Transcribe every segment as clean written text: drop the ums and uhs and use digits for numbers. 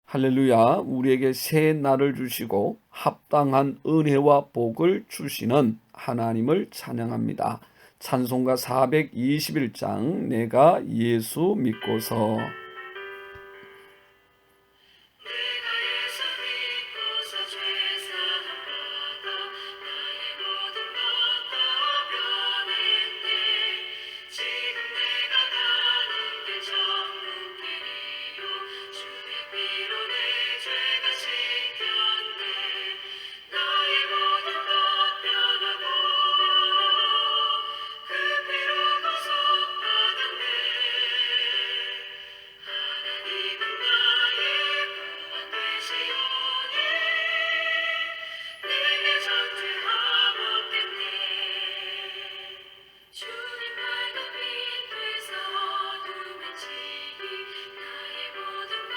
할렐루야, 우리에게 새 날을 주시고 합당한 은혜와 복을 주시는 하나님을 찬양합니다. 찬송가 421장 내가 예수 믿고서. 내가 예수 믿고서 죄사함 받아 나의 모든 것 다 변했네. 지금 내가 가는 길 천국길이요 주의 피로 내 죄가 씻겼네. 나의 모든 것 변하고 그 피로 구속받았네. 하나님은 나의 구원 되시오니 내게 전죄함 없겠네. 주님 말도 빛 되사 어둠에 치니 나의 모든 것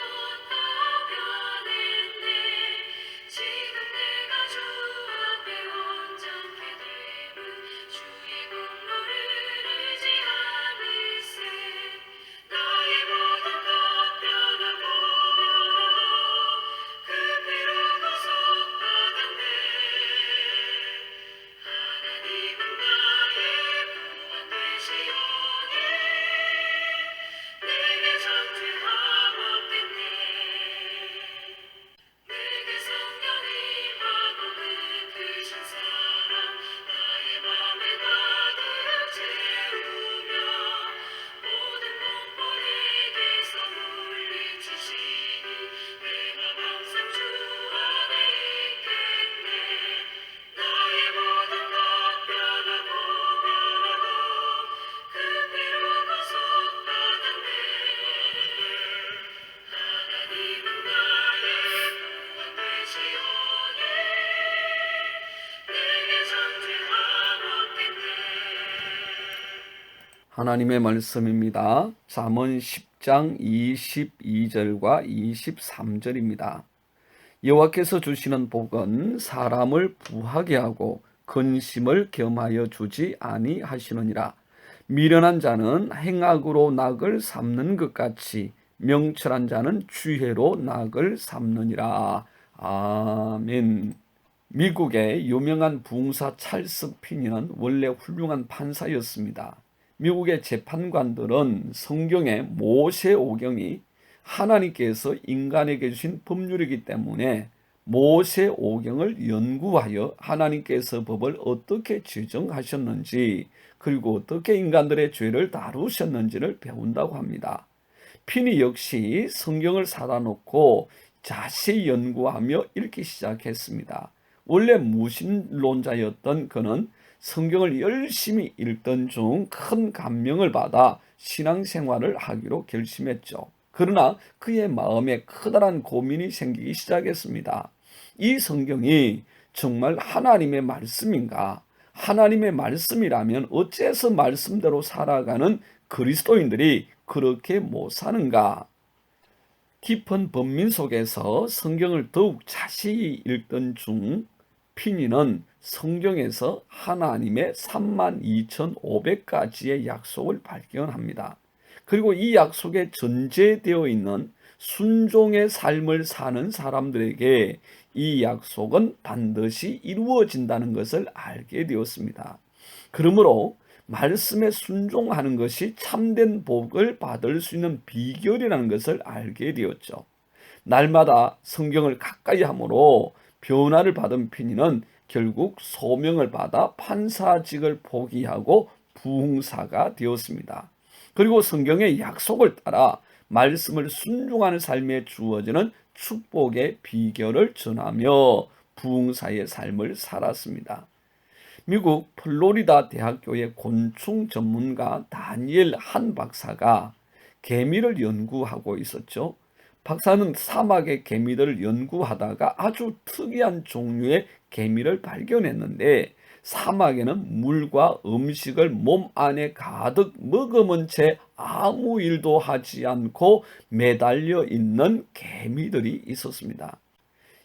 다 변했네. 지금 내가 주 앞에 온전케 됨은 주의 공로를 의지함일세. 나의 모든 것 변하고 그 피로 구속받았네. 하나님은 나의 구원 되시오니 내게 전죄함 없겠네. 내게 성령 임하고 그 크신 사랑 나의 맘에 가득 채우며 모든 공포 내게서 물리치시니 내가 항상 주 안에 있겠네. 나의 모든 것 변하고 그 피로 구속받았네. 하나님은 나의 구원 되시오니 내게 전죄함 없겠네. 하나님의 말씀입니다. 잠언 10장 22절과 23절입니다. 여호와께서 주시는 복은 사람을 부하게 하고 근심을 겸하여 주지 아니하시느니라. 미련한 자는 행악으로 낙을 삼는 것 같이 명철한 자는 지혜로 낙을 삼느니라. 아멘. 미국의 유명한 부흥사 찰스 피니는 원래 훌륭한 판사였습니다. 미국의 재판관들은 성경의 모세오경이 하나님께서 인간에게 주신 법률이기 때문에 모세오경을 연구하여 하나님께서 법을 어떻게 지정하셨는지, 그리고 어떻게 인간들의 죄를 다루셨는지를 배운다고 합니다. 피니 역시 성경을 사다 놓고 자세히 연구하며 읽기 시작했습니다. 원래 무신론자였던 그는 성경을 열심히 읽던 중 큰 감명을 받아 신앙생활을 하기로 결심했죠. 그러나 그의 마음에 커다란 고민이 생기기 시작했습니다. 이 성경이 정말 하나님의 말씀인가? 하나님의 말씀이라면 어째서 말씀대로 살아가는 그리스도인들이 그렇게 못 사는가? 깊은 번민 속에서 성경을 더욱 자세히 읽던 중 피니는 성경에서 하나님의 32,500가지의 약속을 발견합니다. 그리고 이 약속에 전제되어 있는 순종의 삶을 사는 사람들에게 이 약속은 반드시 이루어진다는 것을 알게 되었습니다. 그러므로 말씀에 순종하는 것이 참된 복을 받을 수 있는 비결이라는 것을 알게 되었죠. 날마다 성경을 가까이 함으로 변화를 받은 피니는 결국 소명을 받아 판사직을 포기하고 부흥사가 되었습니다. 그리고 성경의 약속을 따라 말씀을 순종하는 삶에 주어지는 축복의 비결을 전하며 부흥사의 삶을 살았습니다. 미국 플로리다 대학교의 곤충 전문가 다니엘 한 박사가 개미를 연구하고 있었죠. 박사는 사막의 개미들을 연구하다가 아주 특이한 종류의 개미를 발견했는데, 사막에는 물과 음식을 몸 안에 가득 머금은 채 아무 일도 하지 않고 매달려 있는 개미들이 있었습니다.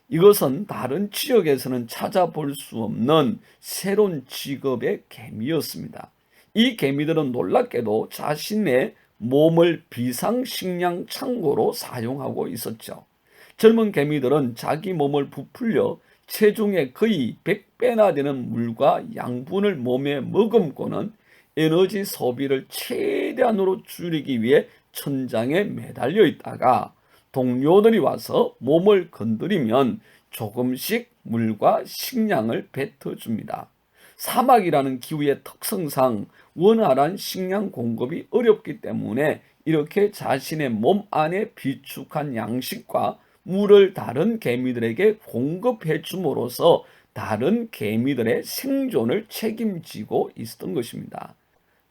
이것은 다른 지역에서는 찾아볼 수 없는 새로운 직업의 개미였습니다. 이 개미들은 놀랍게도 자신의 몸을 비상식량 창고로 사용하고 있었죠. 젊은 개미들은 자기 몸을 부풀려 체중의 거의 100배나 되는 물과 양분을 몸에 머금고는 에너지 소비를 최대한으로 줄이기 위해 천장에 매달려 있다가 동료들이 와서 몸을 건드리면 조금씩 물과 식량을 뱉어줍니다. 사막이라는 기후의 특성상 원활한 식량 공급이 어렵기 때문에 이렇게 자신의 몸 안에 비축한 양식과 물을 다른 개미들에게 공급해 줌으로써 다른 개미들의 생존을 책임지고 있었던 것입니다.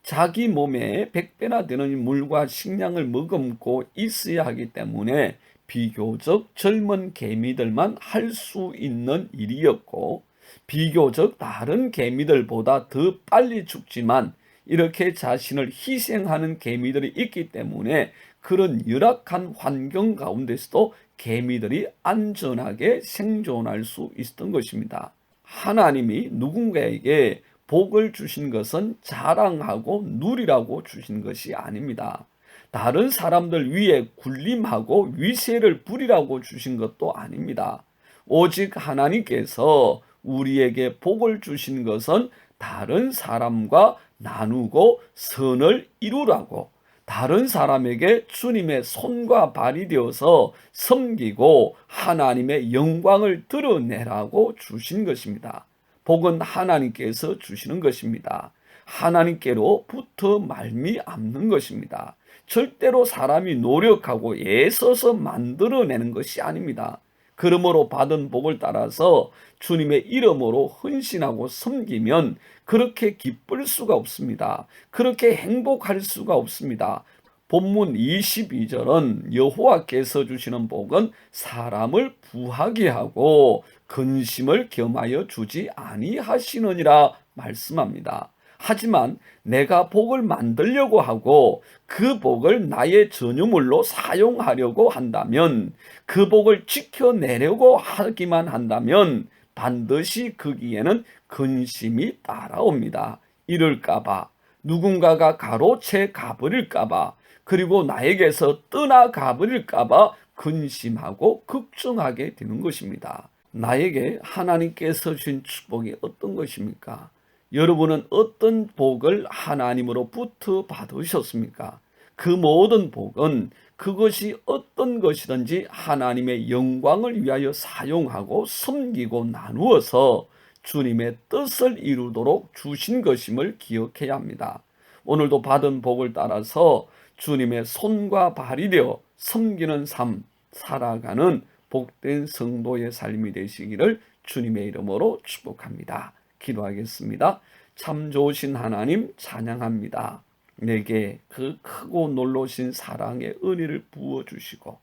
자기 몸에 100배나 되는 물과 식량을 머금고 있어야 하기 때문에 비교적 젊은 개미들만 할 수 있는 일이었고, 비교적 다른 개미들보다 더 빨리 죽지만 이렇게 자신을 희생하는 개미들이 있기 때문에 그런 열악한 환경 가운데서도 개미들이 안전하게 생존할 수 있었던 것입니다. 하나님이 누군가에게 복을 주신 것은 자랑하고 누리라고 주신 것이 아닙니다. 다른 사람들 위에 군림하고 위세를 부리라고 주신 것도 아닙니다. 오직 하나님께서 우리에게 복을 주신 것은 다른 사람과 나누고 선을 이루라고, 다른 사람에게 주님의 손과 발이 되어서 섬기고 하나님의 영광을 드러내라고 주신 것입니다. 복은 하나님께서 주시는 것입니다. 하나님께로부터 말미암는 것입니다. 절대로 사람이 노력하고 애써서 만들어내는 것이 아닙니다. 그러므로 받은 복을 따라서 주님의 이름으로 헌신하고 섬기면 그렇게 기쁠 수가 없습니다. 그렇게 행복할 수가 없습니다. 본문 22절은 여호와께서 주시는 복은 사람을 부하게 하고 근심을 겸하여 주지 아니하시느니라 말씀합니다. 하지만 내가 복을 만들려고 하고 그 복을 나의 전유물로 사용하려고 한다면, 그 복을 지켜내려고 하기만 한다면 반드시 거기에는 근심이 따라옵니다. 이럴까봐, 누군가가 가로채 가버릴까봐, 그리고 나에게서 떠나가버릴까봐 근심하고 걱정하게 되는 것입니다. 나에게 하나님께서 주신 축복이 어떤 것입니까? 여러분은 어떤 복을 하나님으로부터 받으셨습니까? 그 모든 복은 그것이 어떤 것이든지 하나님의 영광을 위하여 사용하고 섬기고 나누어서 주님의 뜻을 이루도록 주신 것임을 기억해야 합니다. 오늘도 받은 복을 따라서 주님의 손과 발이 되어 섬기는 삶, 살아가는 복된 성도의 삶이 되시기를 주님의 이름으로 축복합니다. 기도하겠습니다. 참 좋으신 하나님 찬양합니다. 내게 그 크고 놀라신 사랑의 은혜를 부어주시고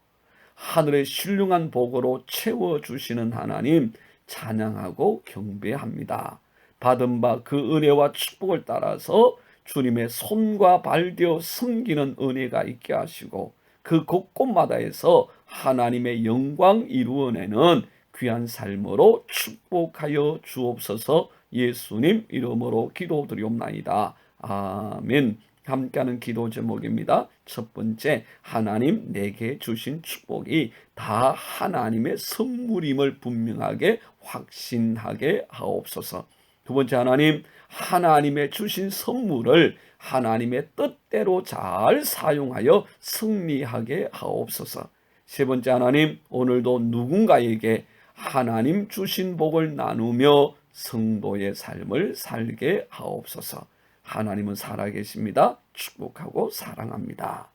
하늘의 신령한 복으로 채워주시는 하나님 찬양하고 경배합니다. 받은 바 그 은혜와 축복을 따라서 주님의 손과 발 되어 섬기는 은혜가 있게 하시고 그 곳곳마다에서 하나님의 영광 이루어내는 귀한 삶으로 축복하여 주옵소서. 예수님 이름으로 기도드리옵나이다. 아멘. 함께하는 기도 제목입니다. 첫 번째, 하나님 내게 주신 축복이 다 하나님의 선물임을 분명하게 확신하게 하옵소서. 두 번째, 하나님의 주신 선물을 하나님의 뜻대로 잘 사용하여 승리하게 하옵소서. 세 번째, 오늘도 누군가에게 하나님 주신 복을 나누며 성도의 삶을 살게 하옵소서. 하나님은 살아계십니다. 축복하고 사랑합니다.